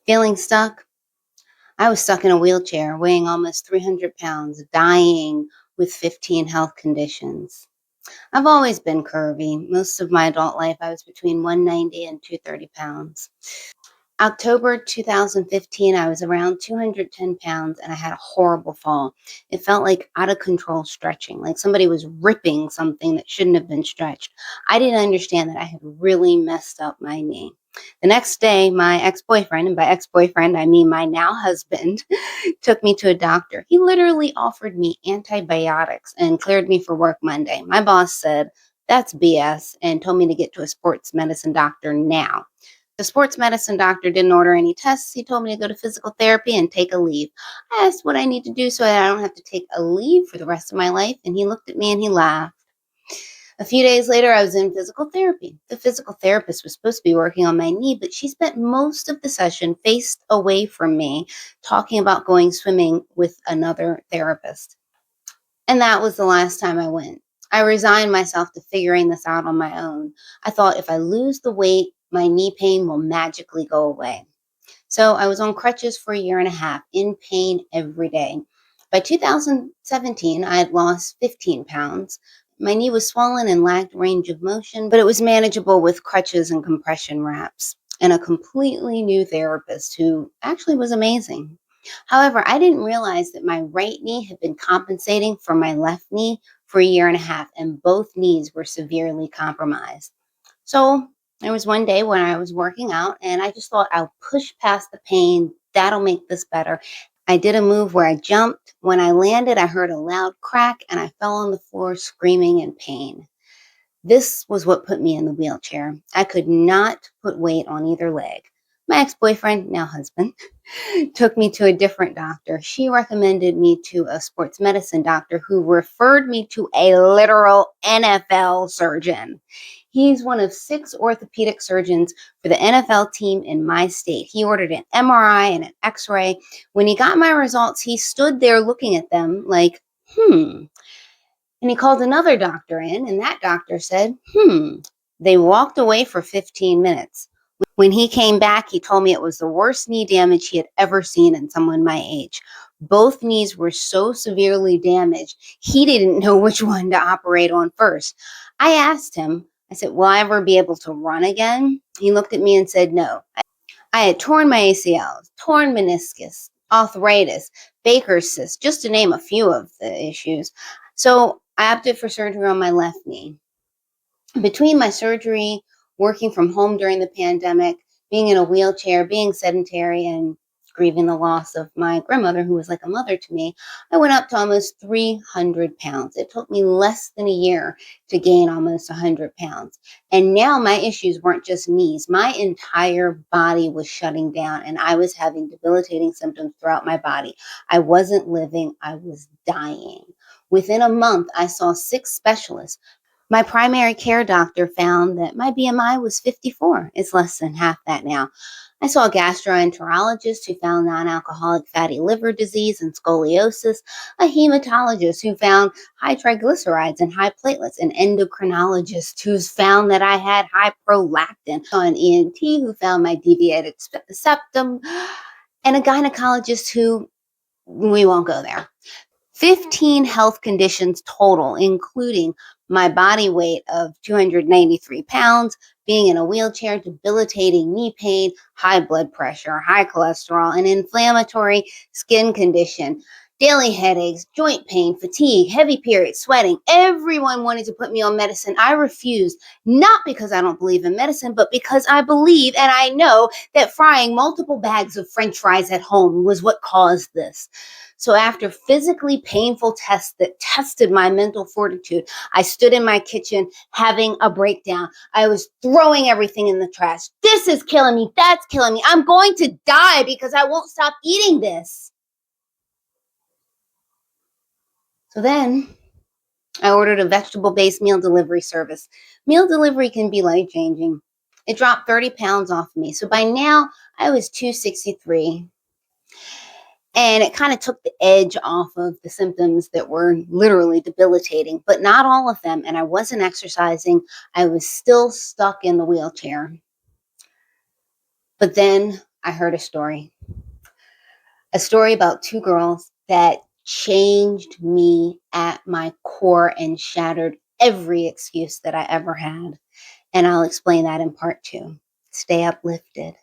Feeling stuck? I was stuck in a wheelchair, weighing almost 300 pounds, dying with 15 health conditions. I've always been curvy. Most of my adult life, I was between 190 and 230 pounds. October 2015, I was around 210 pounds and I had a horrible fall. It felt like out of control stretching, like somebody was ripping something that shouldn't have been stretched. I didn't understand that I had really messed up my knee. The next day, my ex boyfriend, and by ex boyfriend, I mean my now husband, took me to a doctor. He literally offered me antibiotics and cleared me for work Monday. My boss said, "That's BS," and told me to get to a sports medicine doctor now. The sports medicine doctor didn't order any tests. He told me to go to physical therapy and take a leave. I asked what I need to do so that I don't have to take a leave for the rest of my life, and he looked at me and he laughed. A few days later, I was in physical therapy. The physical therapist was supposed to be working on my knee, but she spent most of the session faced away from me, talking about going swimming with another therapist. And that was the last time I went. I resigned myself to figuring this out on my own. I thought if I lose the weight, my knee pain will magically go away. So I was on crutches for a year and a half, in pain every day. By 2017, I had lost 15 pounds. My knee was swollen and lacked range of motion, but it was manageable with crutches and compression wraps and a completely new therapist who actually was amazing. However, I didn't realize that my right knee had been compensating for my left knee for a year and a half, and both knees were severely compromised. So there was one day when I was working out and I just thought I'll push past the pain. That'll make this better. I did a move where I jumped. When I landed, I heard a loud crack and I fell on the floor screaming in pain. This was what put me in the wheelchair. I could not put weight on either leg. My ex boyfriend, now husband, took me to a different doctor. She recommended me to a sports medicine doctor who referred me to a literal NFL surgeon. He's one of 6 orthopedic surgeons for the NFL team in my state. He ordered an MRI and an x ray. When he got my results, he stood there looking at them like, And he called another doctor in, and that doctor said, They walked away for 15 minutes. When he came back, he told me it was the worst knee damage he had ever seen in someone my age. Both knees were so severely damaged, he didn't know which one to operate on first. I asked him, I said, "Will I ever be able to run again?" He looked at me and said, "No." I had torn my ACLs, torn meniscus, arthritis, Baker's cyst, just to name a few of the issues. So I opted for surgery on my left knee. Between my surgery, working from home during the pandemic, being in a wheelchair, being sedentary, and grieving the loss of my grandmother, who was like a mother to me, I went up to almost 300 pounds. It took me less than a year to gain almost 100 pounds. And now my issues weren't just knees. My entire body was shutting down, and I was having debilitating symptoms throughout my body. I wasn't living, I was dying. Within a month, I saw 6 specialists. My primary care doctor found that my BMI was 54. It's less than half that now. I saw a gastroenterologist who found non-alcoholic fatty liver disease and scoliosis, a hematologist who found high triglycerides and high platelets, an endocrinologist who's found that I had high prolactin, an ENT who found my deviated septum, and a gynecologist who, we won't go there. 15 health conditions total, including my body weight of 293 pounds, being in a wheelchair, debilitating knee pain, high blood pressure, high cholesterol, an inflammatory skin condition, daily headaches, joint pain, fatigue, heavy periods, sweating. Everyone wanted to put me on medicine. I refused, not because I don't believe in medicine, but because I believe and I know that frying multiple bags of French fries at home was what caused this. So after physically painful tests that tested my mental fortitude, I stood in my kitchen having a breakdown. I was throwing everything in the trash. This is killing me. That's killing me. I'm going to die because I won't stop eating this. So then I ordered a vegetable-based meal delivery service. Meal delivery can be life-changing. It dropped 30 pounds off of me. So by now I was 263. And it kind of took the edge off of the symptoms that were literally debilitating, but not all of them. And I wasn't exercising. I was still stuck in the wheelchair. But then I heard a story about two girls that changed me at my core and shattered every excuse that I ever had. And I'll explain that in part two. Stay uplifted.